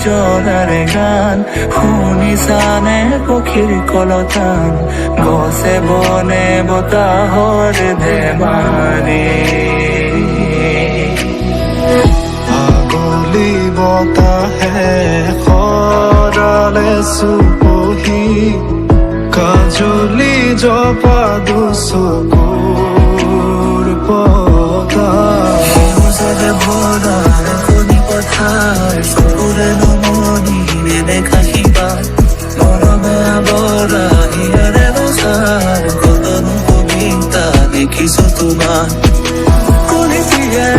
জলাৰে গান শুনিছানে পক্ষীৰ কলতান গছে বনে বতাহৰ ধেমালি আগলি বতাহে সৰালে চুপহি কাজলি জপা দুচকুৰ পতা সেউজে ভৰা কণী পথাৰ চকুৰে নমনি নেদেখা শিপা মৰমে আৱৰা হিয়াৰে বচাৰ কতনো কবিতা দেখিছো তোমাৰ কলিতিয়ে